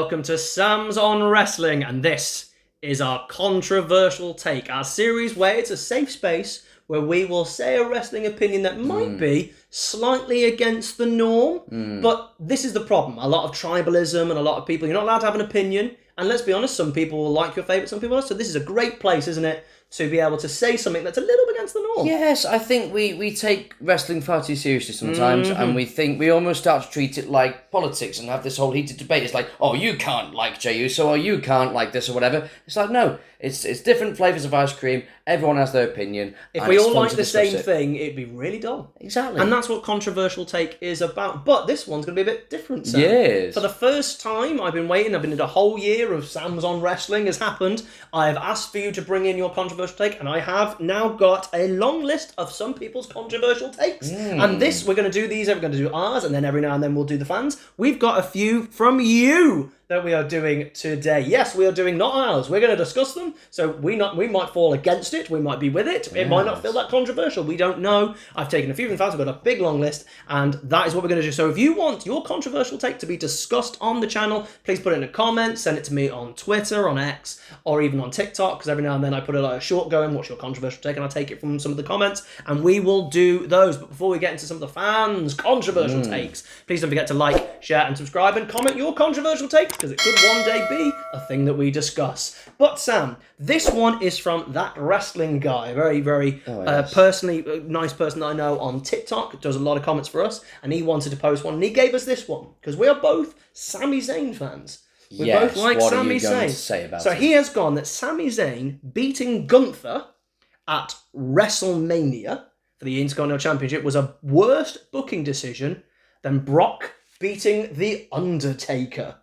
welcome to Sam's on Wrestling, and this is our controversial take, our series where it's a safe space where we will say a wrestling opinion that might be slightly against the norm, but this is the problem. A lot of tribalism and a lot of people, you're not allowed to have an opinion, and let's be honest, some people will like your favourite, some people won't, so this is a great place, isn't it, to be able to say something that's a little bit against the norm. Yes, I think we take wrestling far too seriously sometimes, and we almost start to treat it like politics and have this whole heated debate. It's like, oh, you can't like Jey Uso, or you can't like this or whatever. It's like, no, it's different flavours of ice cream. Everyone has their opinion. If we all like the same thing, it'd be really dull. Exactly. And that's what controversial take is about. But this one's going to be a bit different, Sam. Yes. For the first time, I've been waiting. I've been in a whole year of Sam's on Wrestling has happened. I have asked for you to bring in your controversial take, and I have now got a long list of some people's controversial takes. And this, we're going to do these, we're going to do ours, and then every now and then we'll do the fans. We've got a few from you that we are doing today. Yes, we are doing not ours. We're going to discuss them. So we might fall against it. We might be with it. It might not feel that controversial. We don't know. I've taken a few from fans. I've got a big long list, and that is what we're going to do. So if you want your controversial take to be discussed on the channel, please put it in a comment. Send it to me on Twitter, on X, or even on TikTok, because every now and then I put a short going, what's your controversial take, and I'll take it from some of the comments, and we will do those. But before we get into some of the fans' controversial takes, please don't forget to like, share, and subscribe, and comment your controversial take, because it could one day be a thing that we discuss. But Sam, this one is from That Wrestling Guy, very, very personally nice person that I know on TikTok, does a lot of comments for us, and he wanted to post one, and he gave us this one, because we are both Sami Zayn fans. We both like Sami Zayn. So he has gone that Sami Zayn beating Gunther at WrestleMania for the Intercontinental Championship was a worse booking decision than Brock beating the Undertaker.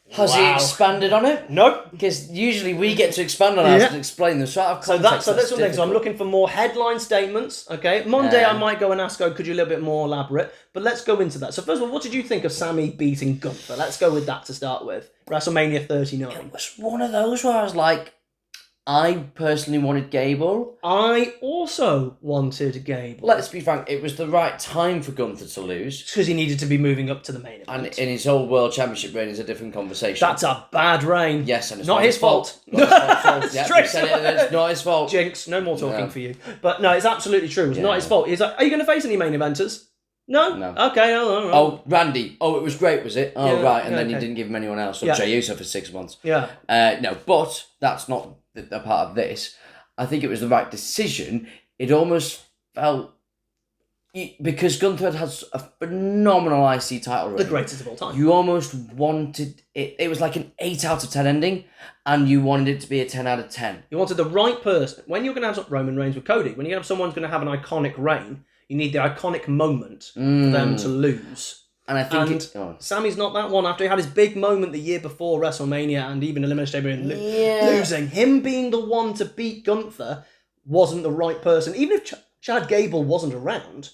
Has he expanded on it? Nope. Because usually we get to expand on ours and explain them. So out of context, so that's one thing. So I'm looking for more headline statements. Okay, Monday I might go and ask, could you a little bit more elaborate? But let's go into that. So first of all, what did you think of Sami beating Gunther? Let's go with that to start with. WrestleMania 39. It was one of those where I was like, I personally wanted Gable. I also wanted Gable. Let's be frank, it was the right time for Gunther to lose. Because he needed to be moving up to the main event. And in his whole World Championship reign is a different conversation. That's a bad reign. Yes, and it's not his fault. It's not his fault. Jinx, no more talking for you. But no, it's absolutely true. It's not his fault. He's like, are you going to face any main eventers? No? Okay. Oh, Randy. Oh, it was great, was it? Oh, right. And then you didn't give him anyone else. Or Jey Uso for 6 months. Yeah. No, but that's not a part of this. I think it was the right decision. It almost felt... Because Gunther had a phenomenal IC title reign. The greatest of all time. You almost wanted... It was like an 8 out of 10 ending, and you wanted it to be a 10 out of 10. You wanted the right person. When you're going to have Roman Reigns with Cody, when you have someone who's going to have an iconic reign, you need the iconic moment for them to lose. And I think Sami's not that one. After he had his big moment the year before WrestleMania and even Elimination Chamber losing, him being the one to beat Gunther wasn't the right person. Even if Chad Gable wasn't around,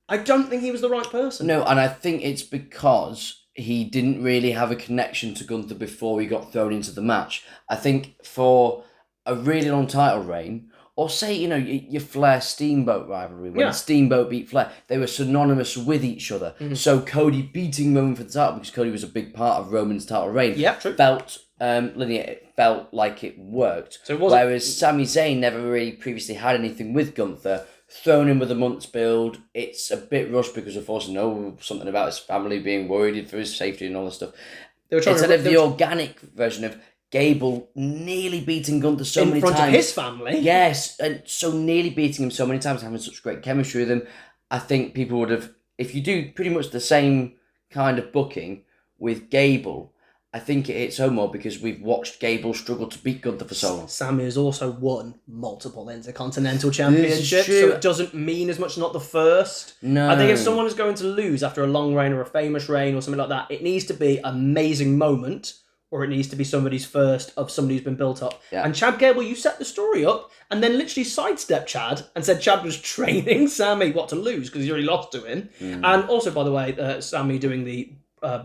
I don't think he was the right person. No, and I think it's because he didn't really have a connection to Gunther before he got thrown into the match. I think for a really long title reign, or say, your Flair Steamboat rivalry, when Steamboat beat Flair, they were synonymous with each other. So Cody beating Roman for the title, because Cody was a big part of Roman's title reign, felt linear. It felt like it worked. So whereas Sami Zayn never really previously had anything with Gunther, thrown in with a month's build, it's a bit rushed because of course something about his family being worried for his safety and all this stuff. Instead of the organic version of Gable nearly beating Gunther so many times. In front of his family? Yes, and so nearly beating him so many times, having such great chemistry with him. I think people would have, if you do pretty much the same kind of booking with Gable, I think it hits home more because we've watched Gable struggle to beat Gunther for so long. Sami has also won multiple Intercontinental Championships, so it doesn't mean as much, not the first. No. I think if someone is going to lose after a long reign or a famous reign or something like that, it needs to be an amazing moment, or it needs to be somebody's first of somebody who's been built up. Yeah. And Chad Gable, you set the story up and then literally sidestepped Chad and said Chad was training Sami to lose because he's already lost to him. And also, by the way, Sami doing the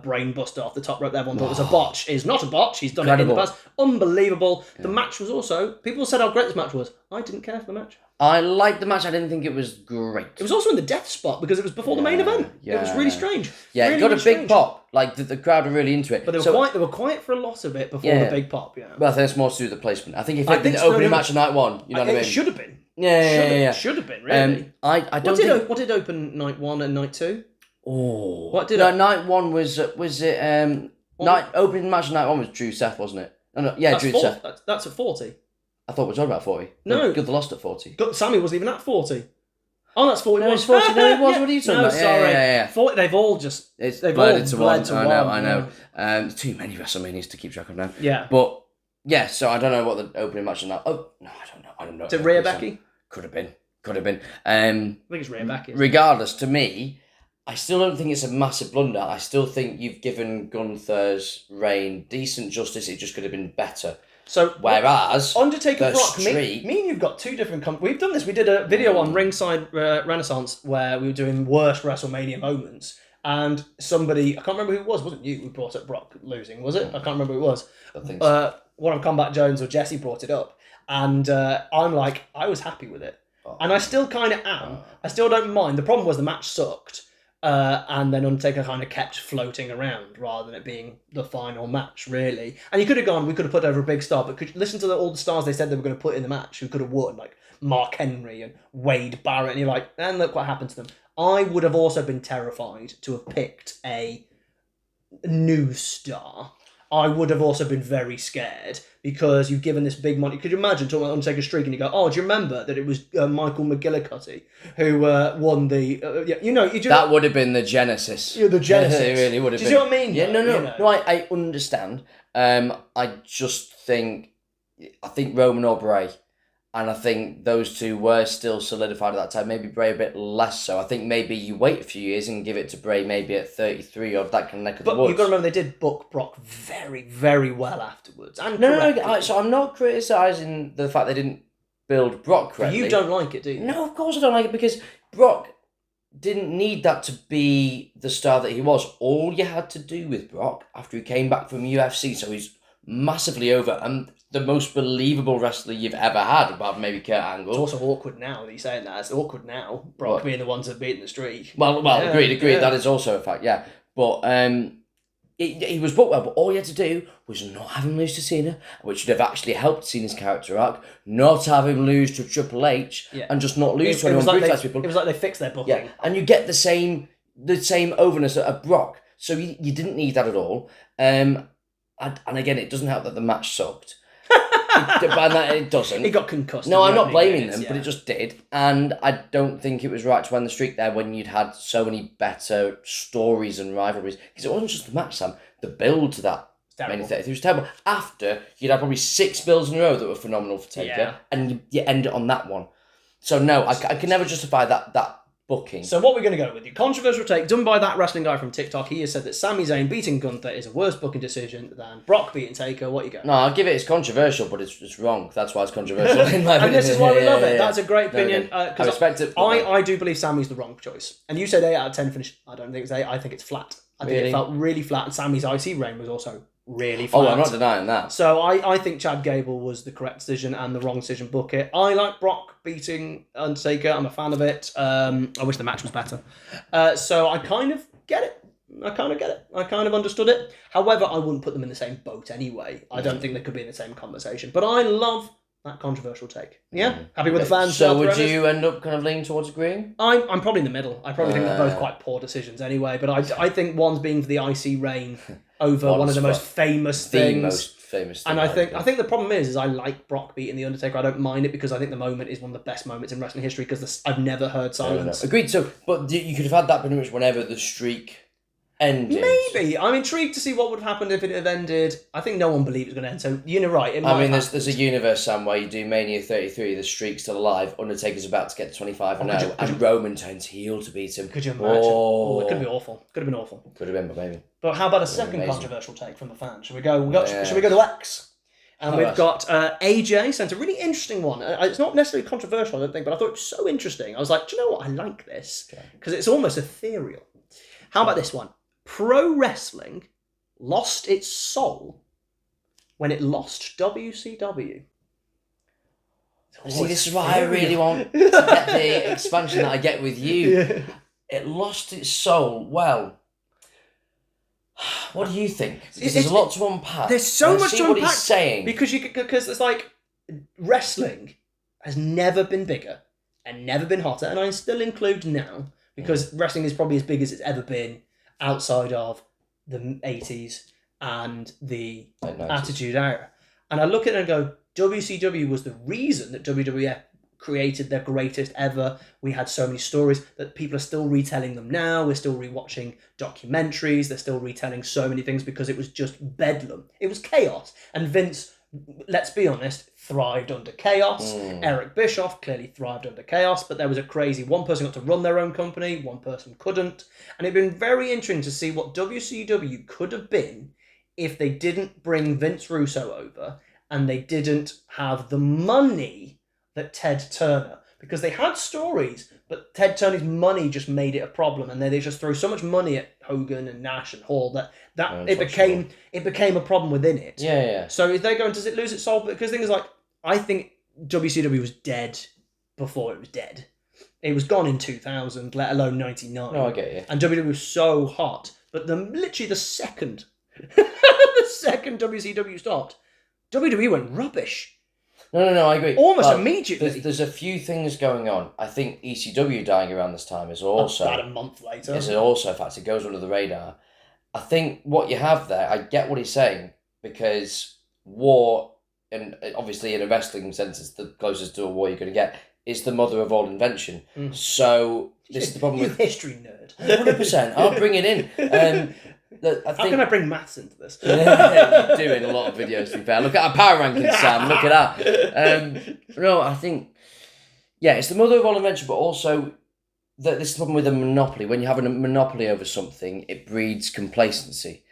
brain buster off the top rope that everyone thought was a botch is not a botch. He's done it in the past. Unbelievable. Yeah. The match was also... People said how great this match was. I didn't care for the match. I liked the match. I didn't think it was great. It was also in the death spot because it was before the main event. It was really strange. Yeah, really, it got really a big strange. pop. Like the crowd were really into it. But they were quiet for a lot of it before the big pop. Yeah. Well, I think it's more to do with the placement. I think if it had been the opening match of night one, you know what I mean? It should have been. Yeah. Should have been, really. I don't think... What did open night 1 and night 2? Oh. What did night 1 was it opening match of night 1 was Drew Seth, wasn't it? No, yeah, Drew Seth. That's at 40. I thought we were talking about 40. No. Gunther lost at 40. Sammy wasn't even at 40. Oh, that's 40. No, it's 40. No, it was. What are you talking about? Sorry. Yeah. 40, they've all just... They've blended to one. I know. There's too many WrestleManias to keep track of now. Yeah. But, yeah, so I don't know what the opening match is now. Oh, no, I don't know. Is it Rhea Becky? Could have been. I think it's Rhea Becky. Regardless, to me, I still don't think it's a massive blunder. I still think you've given Gunther's reign decent justice. It just could have been better. So whereas Undertaker Brock, streak... me and you've got two different... We've done this. We did a video on Ringside Renaissance where we were doing worst WrestleMania moments, and somebody, I can't remember who it was. Wasn't you who brought up Brock losing, was it? I can't remember who it was. I think so. One of Combat Jones or Jesse brought it up, and I'm like, I was happy with it, and I still kind of am. I still don't mind. The problem was the match sucked. And then Undertaker kind of kept floating around rather than it being the final match, really. And you could have gone, we could have put over a big star, but could you listen to all the stars they said they were going to put in the match who could have won, like Mark Henry and Wade Barrett, and you're like, and look what happened to them. I would have also been terrified to have picked a new star. I would have also been very scared because you've given this big money. Could you imagine talking about Undertaker's streak and you go, oh, do you remember that it was Michael McGillicuddy who won the... that would have been the genesis. Yeah, the genesis. It really would have been. Do you see what I mean? Yeah, no, I understand. I just think... I think Roman or Bray. And I think those two were still solidified at that time. Maybe Bray a bit less so. I think maybe you wait a few years and give it to Bray maybe at 33 or that kind of neck of the woods. But you've got to remember they did book Brock very, very well afterwards. And no, so I'm not criticising the fact they didn't build Brock correctly. You don't like it, do you? No, of course I don't like it because Brock didn't need that to be the star that he was. All you had to do with Brock after he came back from UFC, so he's massively over and the most believable wrestler you've ever had, apart from maybe Kurt Angle. It's also awkward now that you're saying that. It's awkward now, Brock being the ones that beaten the streak. Well, agreed. Yeah. That is also a fact, yeah. But he was booked well, but all you had to do was not have him lose to Cena, which would have actually helped Cena's character arc, not have him lose to Triple H, and just not lose to anyone brutalised people. It was like they fixed their booking. Yeah, and you get the same overness of Brock. So you didn't need that at all. And again, it doesn't help that the match sucked. It doesn't. He got concussed. No, I'm not blaming them, but it just did. And I don't think it was right to end the streak there when you'd had so many better stories and rivalries. Because it wasn't just the match, Sam. The build to that it was terrible. After, you'd had probably 6 builds in a row that were phenomenal for Taker, and you end it on that one. So no, I can never justify that booking. So what we're going to go with, the controversial take done by that wrestling guy from TikTok. He has said that Sami Zayn beating Gunther is a worse booking decision than Brock beating Taker. What you go? No, I'll give it. It's controversial, but it's wrong. That's why it's controversial. In my and this is why we love it. That's a great opinion. I respect it. I do believe Sami's the wrong choice. And you said 8 out of 10 finish. I don't think it's 8. I think it's flat. I think it felt really flat. And Sami's IC reign was also really flat. Oh, I'm not denying that. So I think Chad Gable was the correct decision and the wrong decision. Book it. I like Brock beating Undertaker. I'm a fan of it. I wish the match was better. So I kind of get it. I kind of understood it. However, I wouldn't put them in the same boat anyway. I don't think they could be in the same conversation. But I love that controversial take. Yeah? Happy with the fans? So would you end up kind of leaning towards agreeing? I'm probably in the middle. I probably think they're both quite poor decisions anyway. But I think one's being for the IC reign over one of the most famous things. The most famous thing. And I think the problem is I like Brock beating The Undertaker. I don't mind it because I think the moment is one of the best moments in wrestling history because I've never heard silence. No. Agreed. So, but you could have had that pretty much whenever the streak ended. Maybe. I'm intrigued to see what would have happened if it had ended. I think no one believed it was going to end. So you're right. There's a universe, Sam, where you do Mania 33, the streak's still alive, Undertaker's about to get to 25-0, and Roman turns heel to beat him. Could you imagine? Oh, it could be awful. Could have been awful. Could have been, but maybe. But how about a second controversial take from the fan? Should we go? Should we go to X? And we've got AJ sent a really interesting one. It's not necessarily controversial, I don't think, but I thought it was so interesting. I was like, do you know what? I like this because it's almost ethereal. How about this one? Pro wrestling lost its soul when it lost WCW. See, this is why I really want to get the expansion that I get with you. Yeah. It lost its soul. Well, what do you think? Because there's a lot to unpack. There's so much to unpack. What he's saying. Because it's like wrestling has never been bigger and never been hotter, and I still include now because wrestling is probably as big as it's ever been outside of the 80s and the Attitude Era. And I look at it and go, WCW was the reason that WWF created their greatest ever. We had so many stories that people are still retelling them now. We're still rewatching documentaries. They're still retelling so many things because it was just bedlam. It was chaos. And Vince, let's be honest, thrived under chaos. Eric Bischoff clearly thrived under chaos, but there was a crazy one person got to run their own company, one person couldn't. And it'd been very interesting to see what WCW could have been if they didn't bring Vince Russo over and they didn't have the money that Ted Turner, because they had stories, but Ted Turner's money just made it a problem, and they just threw so much money at Hogan and Nash and Hall that it became a problem within it. Yeah. So if they're going, does it lose its soul? Because the thing is, like, I think WCW was dead before it was dead. It was gone in 2000, let alone 99. No, I get you. And WWE was so hot, but literally the second, the second WCW stopped, WWE went rubbish. No, I agree. Almost immediately. There's a few things going on. I think ECW dying around this time is also... About a month later. Is also a fact. It goes under the radar. I think what you have there, I get what he's saying, because war, and obviously in a wrestling sense, it's the closest to a war you're going to get, is the mother of all invention. So this is the problem with... history nerd. 100%. I'll bring it in. How can I bring maths into this? You're doing a lot of videos, to be fair. Look at our power rankings, Sam. Look at that. No, I think, it's the mother of all invention, but also that this is the problem with a monopoly. When you have a monopoly over something, it breeds complacency.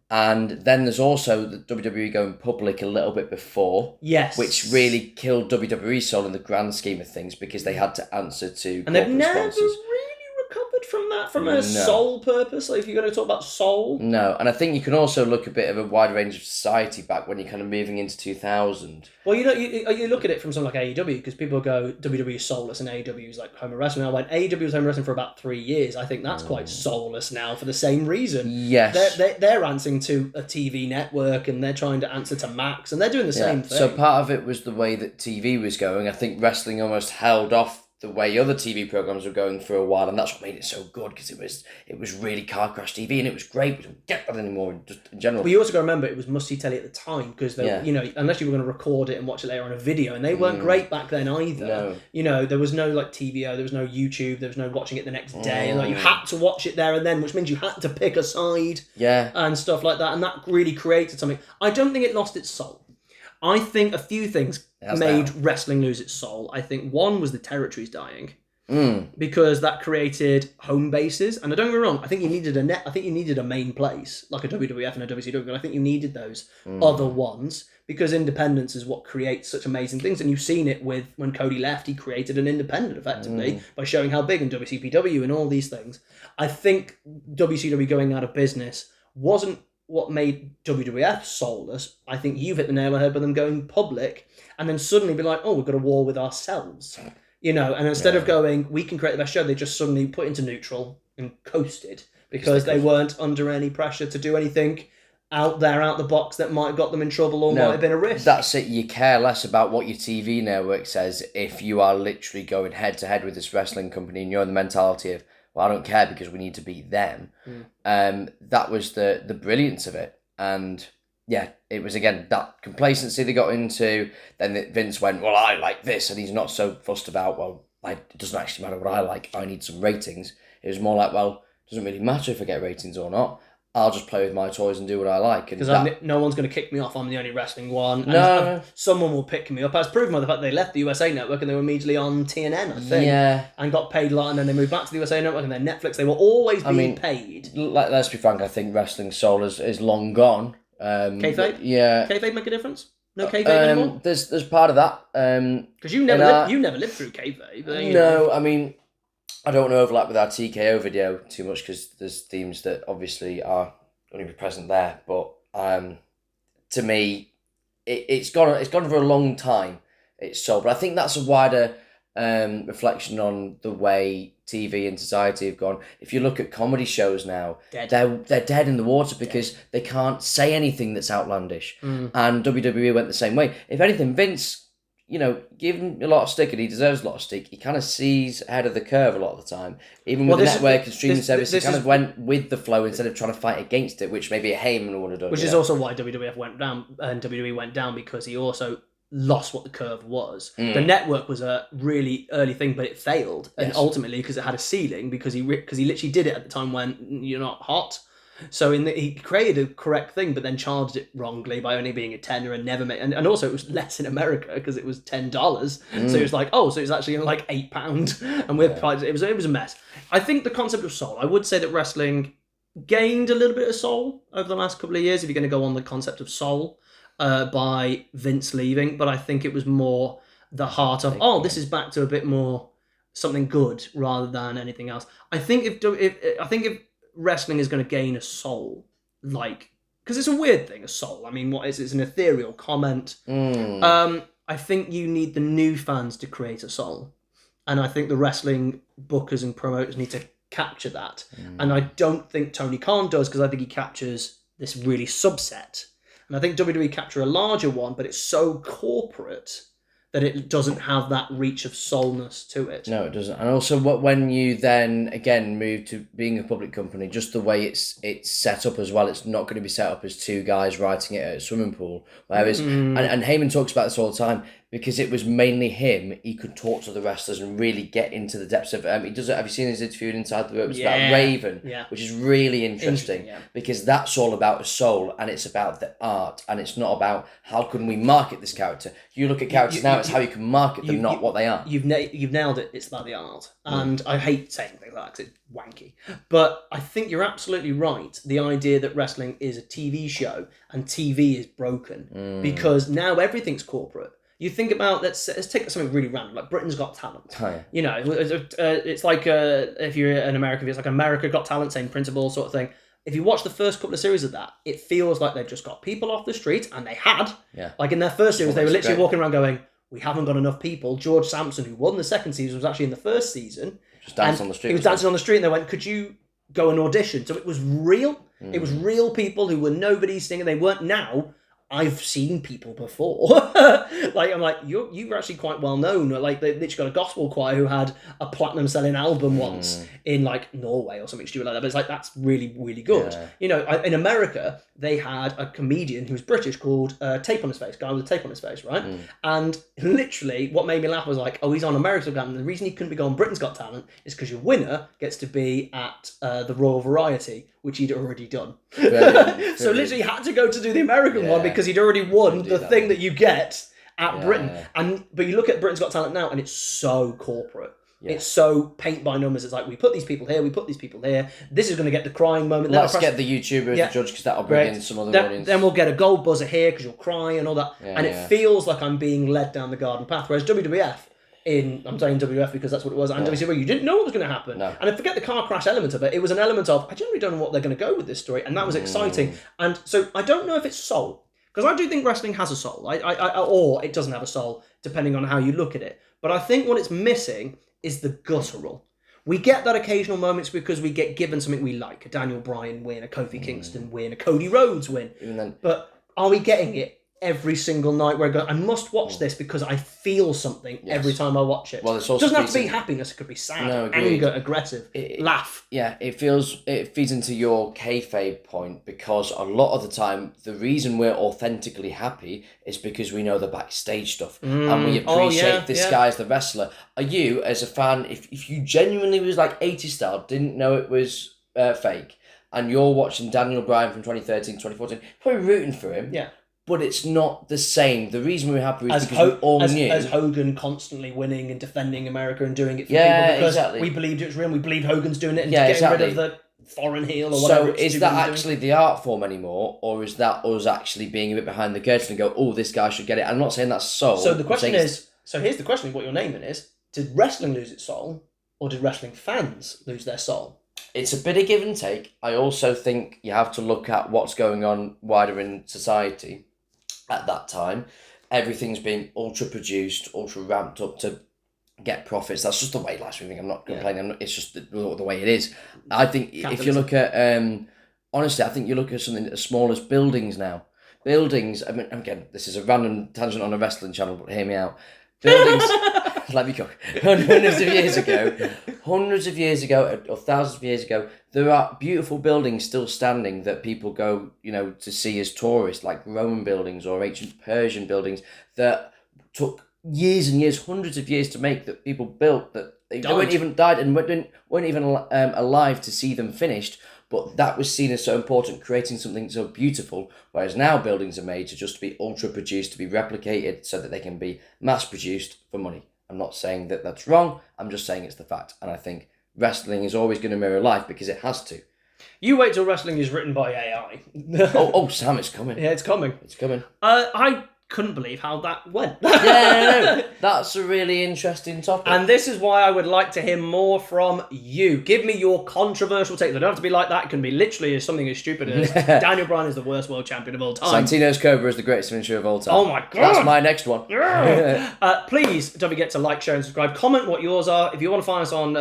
And then there's also the WWE going public a little bit before. Yes. Which really killed WWE's soul in the grand scheme of things because they had to answer to and they've corporate never sponsors. really recovered from that, from a soul purpose. Like, if you're going to talk about soul. No, and I think you can also look a bit of a wide range of society back when you're kind of moving into 2000. Well, you look at it from something like AEW, because people go, WWE is soulless and AEW is like home wrestling. I went, AEW was home wrestling for about 3 years. I think that's quite soulless now for the same reason. Yes. They're answering to a TV network and they're trying to answer to Max and they're doing the same thing. So part of it was the way that TV was going. I think wrestling almost held off the way other TV programs were going for a while, and that's what made it so good, because it was really car crash TV, and it was great. We don't get that anymore, just in general. But you also got to remember it was must-see telly at the time, because unless you were going to record it and watch it later on a video, and they weren't great back then either. No. There was no like TVO, there was no YouTube, there was no watching it the next day, and like you had to watch it there and then, which means you had to pick a side, and stuff like that, and that really created something. I don't think it lost its soul. I think a few things made wrestling lose its soul. I think one was the territories dying, because that created home bases. And don't get me wrong, I think you needed a main place like a WWF and a WCW. But I think you needed those other ones, because independence is what creates such amazing things. And you've seen it with when Cody left, he created an independent effectively by showing how big, in WCPW and all these things. I think WCW going out of business wasn't what made WWF soulless. I think you've hit the nail on the head by them going public and then suddenly be like, oh, we've got a war with ourselves. And instead of going, we can create the best show, they just suddenly put into neutral and coasted, because they weren't under any pressure to do anything out the box that might have got them in trouble or might have been a risk. That's it. You care less about what your TV network says if you are literally going head to head with this wrestling company and you're in the mentality of, well, I don't care because we need to beat them. That was the brilliance of it. And it was, again, that complacency they got into. Then Vince went, well, I like this. And he's not so fussed about, well, it doesn't actually matter what I like. I need some ratings. It was more like, well, it doesn't really matter if I get ratings or not. I'll just play with my toys and do what I like. Because no one's going to kick me off. I'm the only wrestling one. And no. Someone will pick me up. As proven by the fact they left the USA Network and they were immediately on TNN, I think. Yeah. And got paid a lot, and then they moved back to the USA Network and then Netflix. They were always being paid. Let's be frank, I think wrestling soul is long gone. Kayfabe? Yeah. Kayfabe make a difference? No kayfabe anymore? There's part of that. Because you never lived through kayfabe. No, I mean, I don't want to overlap with our TKO video too much, because there's themes that obviously are going to be present there. But to me, it's gone for a long time its soul. But I think that's a wider reflection on the way TV and society have gone. If you look at comedy shows now, they're dead in the water because they can't say anything that's outlandish. And WWE went the same way. If anything, Vince, give him a lot of stick, and he deserves a lot of stick. He kind of sees ahead of the curve a lot of the time. Even with the network and streaming service, he kind of went with the flow instead of trying to fight against it, which maybe a Heyman would have done. Which is also why WWF went down, and WWE went down, because he also lost what the curve was. The network was a really early thing, but it failed, and ultimately because it had a ceiling, because he literally did it at the time when you're not hot. So he created a correct thing, but then charged it wrongly by only being a tenner and never made. And also it was less in America because it was $10. So it was like, so it was actually like £8, and it was a mess. I think the concept of soul. I would say that wrestling gained a little bit of soul over the last couple of years, if you're going to go on the concept of soul, by Vince leaving. But I think it was more the heart of this is back to a bit more something good rather than anything else. I think if wrestling is going to gain a soul, because it's a weird thing, a soul. I mean, what is it? It's an ethereal comment. I think you need the new fans to create a soul, and I think the wrestling bookers and promoters need to capture that. And I don't think Tony Khan does, because I think he captures this really subset, and I think WWE capture a larger one, but it's so corporate that it doesn't have that reach of soulness to it. No, it doesn't. And also, when you then again move to being a public company, just the way it's set up as well, it's not going to be set up as two guys writing it at a swimming pool. Whereas, and Heyman talks about this all the time, because it was mainly him. He could talk to the wrestlers and really get into the depths of. He does it. Have you seen his interview Inside the Ropes? It was about Raven, which is really interesting because that's all about a soul, and it's about the art, and it's not about how can we market this character. You look at characters now; it's how you can market them, not what they are. You've nailed it. It's about the art, and I hate saying things like that because it's wanky. But I think you're absolutely right. The idea that wrestling is a TV show and TV is broken because now everything's corporate. You think about, let's take something really random, like Britain's Got Talent. It's like if you're an American, it's like America Got Talent, same principle sort of thing. If you watch the first couple of series of that, it feels like they've just got people off the street, and they had. Like in their first series, they were literally walking around going, we haven't got enough people. George Sampson, who won the second season, was actually in the first season. Just dancing on the street. He was dancing on the street, and they went, could you go and audition? So it was real. It was real people who were nobody singing. They weren't now. I've seen people before. I'm like, you're actually quite well known. Like, they literally got a gospel choir who had a platinum selling album once in like Norway or something stupid like that. But it's like, that's really, really good. In America, they had a comedian who was British called Tape on His Face, guy with a tape on his face, right? And literally, what made me laugh was like, he's on America's Got Talent. The reason he couldn't be on Britain's Got Talent is because your winner gets to be at the Royal Variety, which he'd already done. So literally, he had to go to do the American one because he'd already won the thing that you get at Britain. But you look at Britain's Got Talent now, and it's so corporate. It's so paint by numbers. It's like, we put these people here, we put these people here. This is going to get the crying moment. Let's get the YouTuber as a judge, because that'll bring in some other audience. Then we'll get a gold buzzer here because you'll cry and all that. It feels like I'm being led down the garden path. Whereas WWF, I'm saying WWF because that's what it was, and WCW, you didn't know what was going to happen. No. And I forget the car crash element of it. It was an element of, I generally don't know what they're going to go with this story, and that was exciting. And so I don't know if it's soul, because I do think wrestling has a soul, or it doesn't have a soul, depending on how you look at it. But I think what it's missing is the guttural. We get that occasional moments because we get given something we like, a Daniel Bryan win, a Kofi Kingston win, a Cody Rhodes win. But are we getting it every single night where I go, I must watch this because I feel something every time I watch it? Well, it doesn't have to be happiness, it could be sad, anger, aggressive, laugh. Yeah, it feeds into your kayfabe point, because a lot of the time, the reason we're authentically happy is because we know the backstage stuff and we appreciate this guy's the wrestler. Are you, as a fan, if you genuinely was like 80s style, didn't know it was fake, and you're watching Daniel Bryan from 2013, 2014, probably rooting for him. Yeah. But it's not the same. The reason we're happy is because we all knew. As Hogan constantly winning and defending America and doing it for people because we believed it was real, and we believed Hogan's doing it, and getting rid of the foreign heel or whatever. So is that actually the art form anymore, or is that us actually being a bit behind the curtain and go, this guy should get it? I'm not saying that's soul. So the question is, here's the question, what your naming is, did wrestling lose its soul, or did wrestling fans lose their soul? It's a bit of give and take. I also think you have to look at what's going on wider in society at that time. everything's being ultra produced, ultra ramped up to get profits. That's just the way life's moving. I'm not complaining. It's just the way it is. I think if you look at, honestly, I think you look at something as small as buildings now. Buildings, I mean, again, this is a random tangent on a wrestling channel, but hear me out. Buildings, let me cook. Hundreds of years ago, or thousands of years ago, there are beautiful buildings still standing that people go, to see as tourists, like Roman buildings or ancient Persian buildings that took years and years, hundreds of years to make, that people built, that they weren't even died and weren't even alive to see them finished. But that was seen as so important, creating something so beautiful. Whereas now buildings are made to be ultra produced, to be replicated, so that they can be mass produced for money. I'm not saying that that's wrong. I'm just saying it's the fact. And I think wrestling is always going to mirror life because it has to. You wait till wrestling is written by AI. Sam, it's coming. Yeah, it's coming. It's coming. I couldn't believe how that went. No. That's a really interesting topic. And this is why I would like to hear more from you. Give me your controversial take. They don't have to be like that. It can be literally something as stupid as Daniel Bryan is the worst world champion of all time. Santino's Cobra is the greatest finisher of all time. Oh my God. That's my next one. Please don't forget to like, share and subscribe. Comment what yours are. If you want to find us on,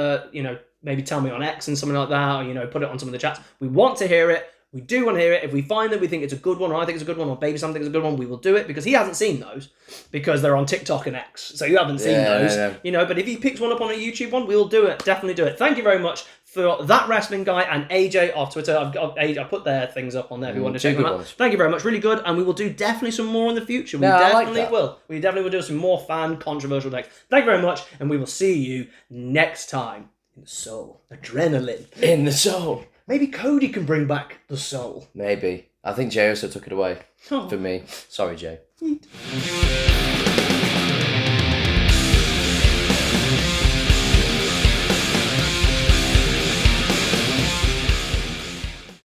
maybe tell me on X and something like that, or, put it on some of the chats. We want to hear it. We do want to hear it. If we find that we think it's a good one, or I think it's a good one, or Baby something is a good one, we will do it, because he hasn't seen those, because they're on TikTok and X. So you haven't seen those. No. But if he picks one up on a YouTube one, we'll do it. Definitely do it. Thank you very much for that wrestling guy and AJ off Twitter. I put their things up on there if you want to check them out. Thank you very much. Really good. And we will do definitely some more in the future. We definitely will. We definitely will do some more fan controversial takes. Thank you very much. And we will see you next time. In the soul. Adrenaline. In the soul. Maybe Cody can bring back the soul. Maybe. I think Jay also took it away for me. Sorry, Jay.